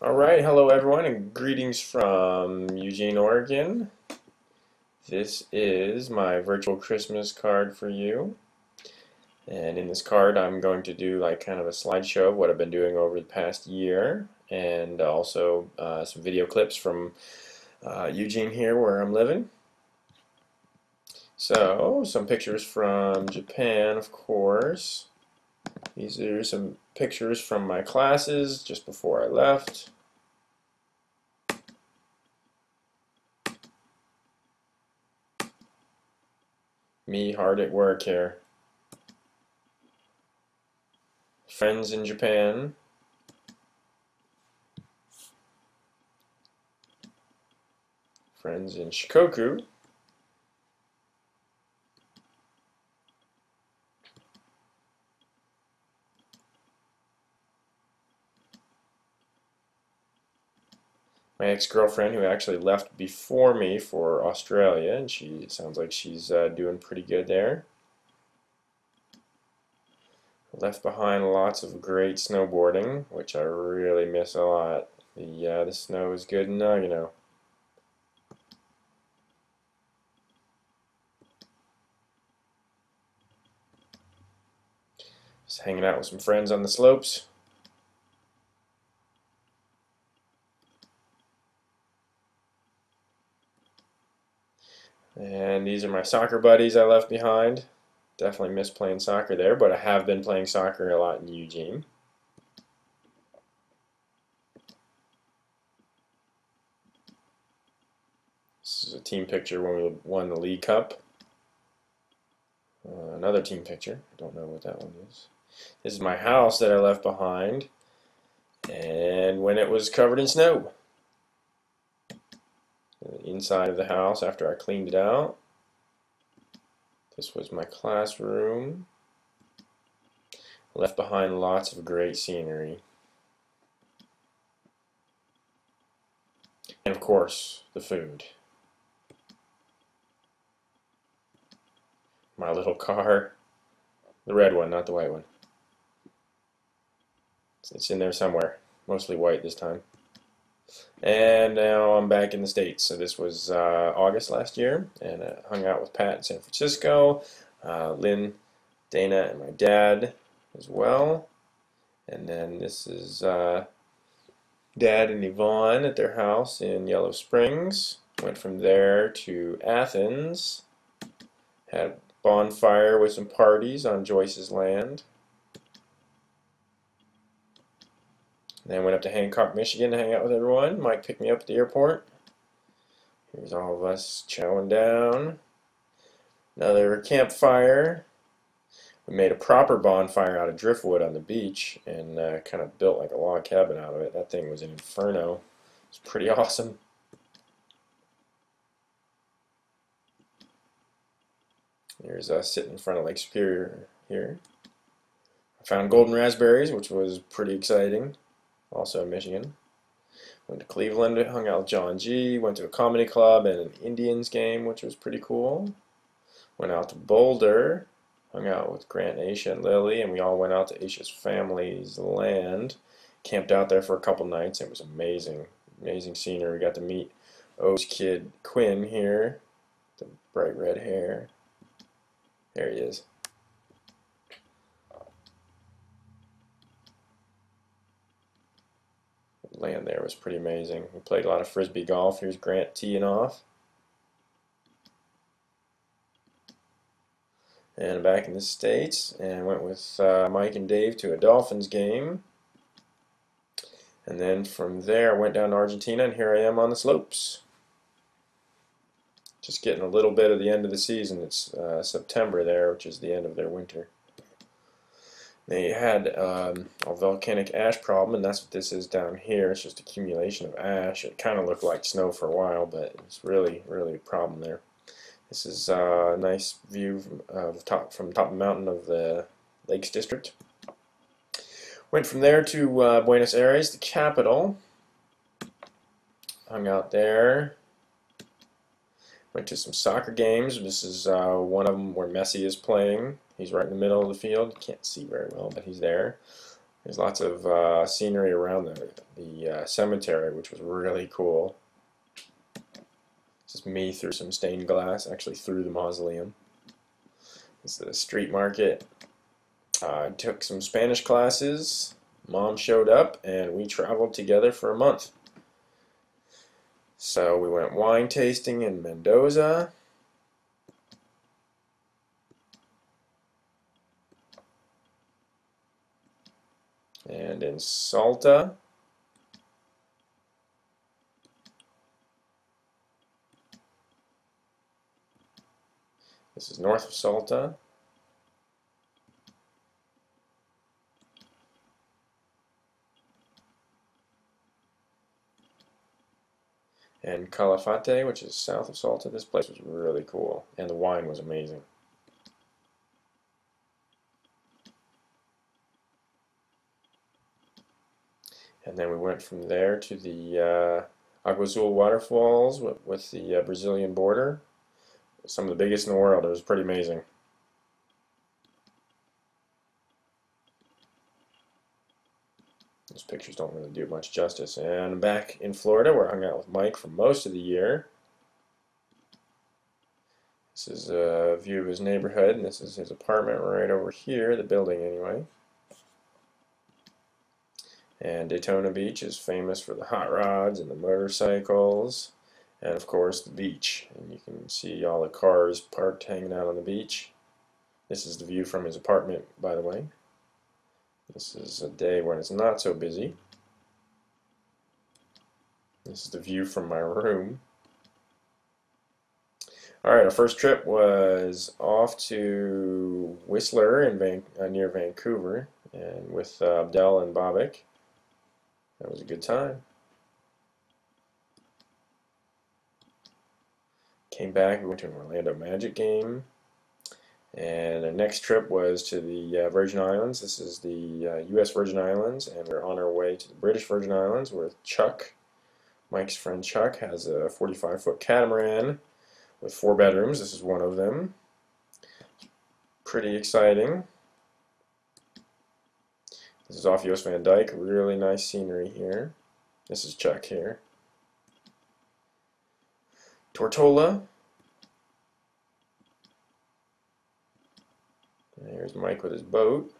Alright, hello everyone, and greetings from Eugene, Oregon. This is my virtual Christmas card for you. And in this card, I'm going to do like kind of a slideshow of what I've been doing over the past year, and also some video clips from Eugene here where I'm living. So, some pictures from Japan, of course. These are some pictures from my classes just before I left. Me hard at work here. Friends in Japan. Friends in Shikoku. My ex-girlfriend who actually left before me for Australia, and she sounds like she's doing pretty good there. Left behind lots of great snowboarding, which I really miss a lot. The snow is good in Nagano. Just hanging out with some friends on the slopes. And these are my soccer buddies I left behind. Definitely miss playing soccer there, but I have been playing soccer a lot in Eugene. This is a team picture when we won the League Cup. Another team picture. I don't know what that one is. This is my house that I left behind, and when it was covered in snow. The inside of the house after I cleaned it out. This was my classroom. Left behind lots of great scenery. And of course, the food. My little car. The red one, not the white one. It's in there somewhere. Mostly white this time. And now I'm back in the States. So this was August last year, and I hung out with Pat in San Francisco, Lynn, Dana, and my dad as well. And then this is Dad and Yvonne at their house in Yellow Springs. Went from there to Athens. Had a bonfire with some parties on Joyce's land. Then went up to Hancock, Michigan to hang out with everyone. Mike picked me up at the airport. Here's all of us chowing down. Another campfire. We made a proper bonfire out of driftwood on the beach and kind of built like a log cabin out of it. That thing was an inferno. It's pretty awesome. Here's us sitting in front of Lake Superior here. I found golden raspberries, which was pretty exciting. Also in Michigan. Went to Cleveland, hung out with John G. Went to a comedy club and an Indians game, which was pretty cool. Went out to Boulder, hung out with Grant, Aisha, and Lily, and we all went out to Aisha's family's land. Camped out there for a couple nights. It was amazing. Amazing scenery. We got to meet O's kid Quinn here, the bright red hair. There he is. Land there was pretty amazing. We played a lot of frisbee golf. Here's Grant teeing off. And back in the States, and went with Mike and Dave to a Dolphins game. And then from there, went down to Argentina, and here I am on the slopes. Just getting a little bit of the end of the season. It's September there, which is the end of their winter. They had a volcanic ash problem, and that's what this is down here. It's just accumulation of ash. It kind of looked like snow for a while, but it's really, really a problem there. This is a nice view from top of the mountain of the Lakes District. Went from there to Buenos Aires, the capital. Hung out there. Went to some soccer games. This is one of them where Messi is playing. He's right in the middle of the field. You can't see very well, but he's there. There's lots of scenery around the cemetery, which was really cool. Just me through some stained glass, actually through the mausoleum. This is the street market. I took some Spanish classes. Mom showed up, and we traveled together for a month. So we went wine tasting in Mendoza. And in Salta. This is north of Salta. And Calafate, which is south of Salta. This place was really cool, and the wine was amazing. And then we went from there to the Agua Azul waterfalls with the Brazilian border. Some of the biggest in the world. It was pretty amazing. Those pictures don't really do much justice. And back in Florida, where I hung out with Mike for most of the year. This is a view of his neighborhood, and this is his apartment right over here, the building anyway. And Daytona Beach is famous for the hot rods and the motorcycles, and of course the beach. And you can see all the cars parked hanging out on the beach. This is the view from his apartment, by the way. This is a day when it's not so busy. This is the view from my room. Alright, our first trip was off to Whistler in near Vancouver, and with Abdel and Bobik. That was a good time. Came back, we went to an Orlando Magic game. And our next trip was to the Virgin Islands. This is the U.S. Virgin Islands, and we're on our way to the British Virgin Islands where Chuck, Mike's friend Chuck, has a 45-foot catamaran with 4 bedrooms. This is one of them. Pretty exciting. This is off Jost Van Dyke. Really nice scenery here. This is Chuck here. Tortola. There's Mike with his boat.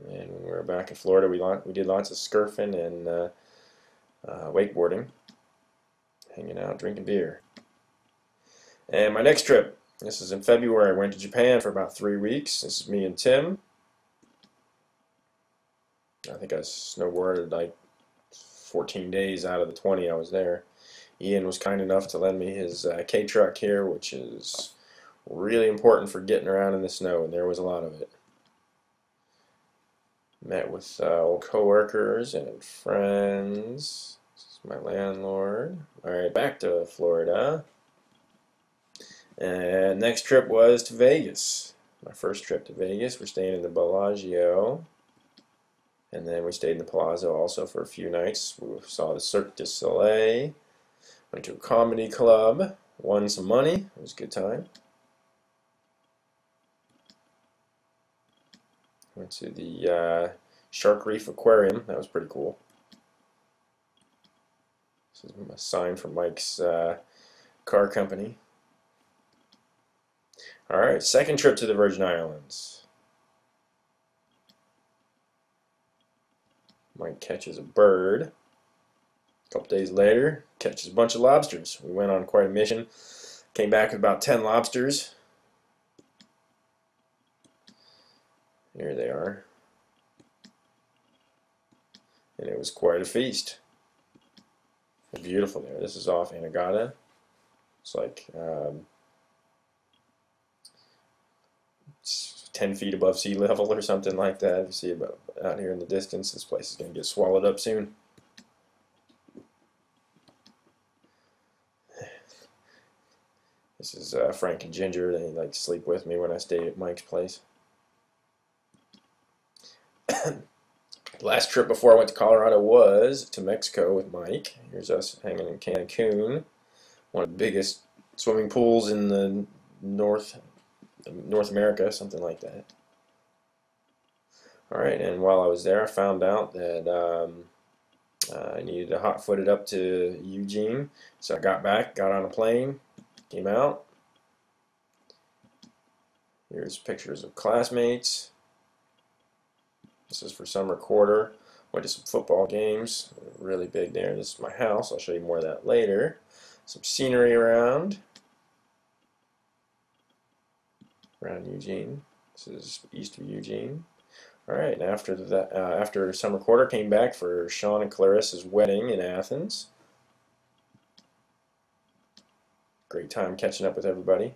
And when we were back in Florida, we did lots of surfing and wakeboarding, hanging out, drinking beer. And my next trip, this is in February. I went to Japan for about 3 weeks. This is me and Tim. I think I snowboarded like 14 days out of the 20 I was there. Ian was kind enough to lend me his K-Truck here, which is really important for getting around in the snow, and there was a lot of it. Met with old coworkers and friends. This is my landlord. Alright, back to Florida. And next trip was to Vegas. My first trip to Vegas. We're staying in the Bellagio. And then we stayed in the Palazzo also for a few nights. We saw the Cirque du Soleil. Went to a comedy club. Won some money. It was a good time. Went to the Shark Reef Aquarium. That was pretty cool. This is a sign from Mike's car company. Alright, second trip to the Virgin Islands. Mike catches a bird. A couple days later, catches a bunch of lobsters. We went on quite a mission. Came back with about 10 lobsters. Here they are. And it was quite a feast. It's beautiful there. This is off Anegada. It's like 10 feet above sea level or something like that. You see about out here in the distance. This place is going to get swallowed up soon. This is Frank and Ginger. They like to sleep with me when I stay at Mike's place. Last trip before I went to Colorado was to Mexico with Mike. Here's us hanging in Cancun, one of the biggest swimming pools in the North America, something like that. Alright, and while I was there, I found out that I needed to hot-foot it up to Eugene. So I got back, got on a plane, came out. Here's pictures of classmates. This is for summer quarter. Went to some football games. Really big there. This is my house. I'll show you more of that later. Some scenery around Eugene. This is east of Eugene. All right. After that, after summer quarter, came back for Sean and Clarissa's wedding in Athens. Great time catching up with everybody.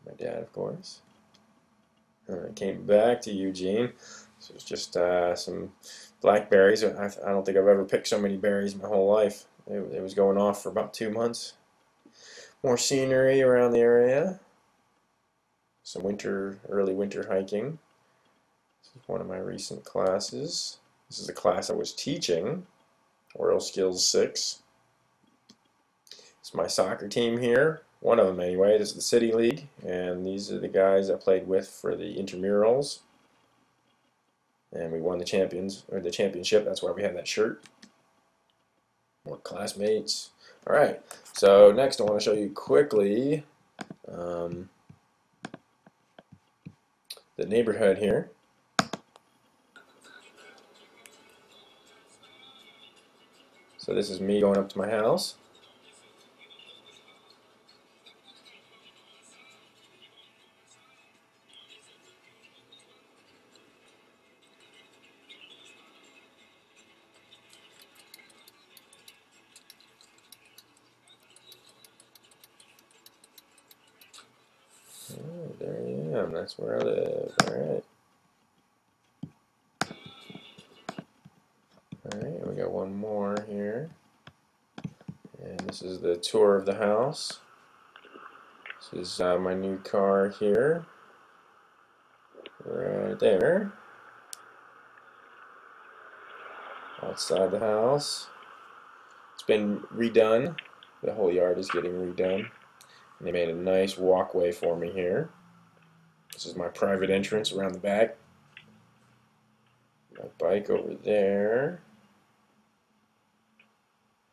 My dad, of course. I came back to Eugene. This was just some blackberries. I don't think I've ever picked so many berries in my whole life. It was going off for about 2 months. More scenery around the area. Some early winter hiking. This is one of my recent classes. This is the class I was teaching, Oral Skills 6. It's my soccer team here. One of them anyway. This is the City League, and these are the guys I played with for the intramurals. And we won the championship. That's why we have that shirt. More classmates. All right. So next, I want to show you quickly the neighborhood here. So this is me going up to my house. Oh, there I am. That's where I live. Alright. Alright, we got one more here. And this is the tour of the house. This is my new car here. Right there. Outside the house. It's been redone. The whole yard is getting redone. And they made a nice walkway for me here. This is my private entrance around the back. My bike over there.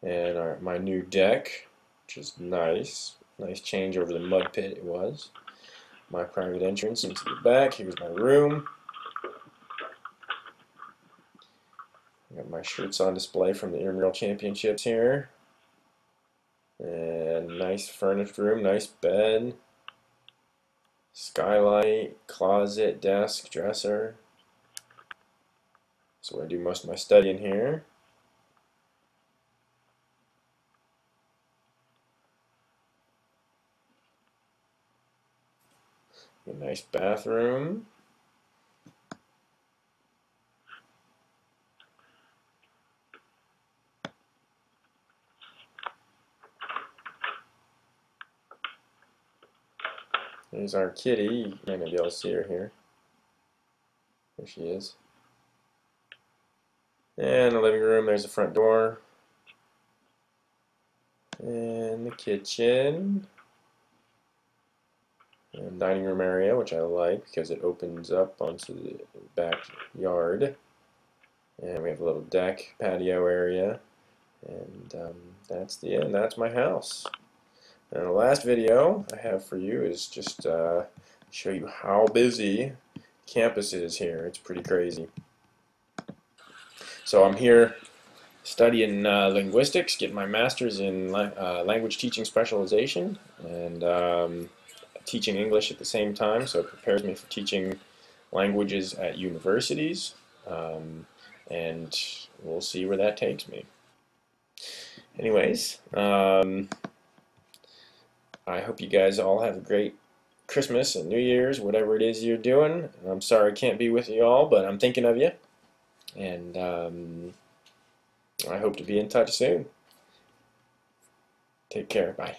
And my new deck, which is nice. Nice change over the mud pit it was. My private entrance into the back. Here's my room. I got my shirts on display from the intramural championships here. And nice furnished room, nice bed, skylight, closet, desk, dresser. So I do most of my studying here. A nice bathroom. There's our kitty. You might not be able to see her here. There she is. And the living room, there's the front door. And the kitchen. And dining room area, which I like because it opens up onto the backyard. And we have a little deck, patio area. And that's the end. That's my house. And the last video I have for you is just show you how busy campus is here. It's pretty crazy. So I'm here studying linguistics, getting my master's in language teaching specialization, and teaching English at the same time, so it prepares me for teaching languages at universities, and we'll see where that takes me. Anyways, I hope you guys all have a great Christmas and New Year's, whatever it is you're doing. I'm sorry I can't be with you all, but I'm thinking of you. And I hope to be in touch soon. Take care. Bye.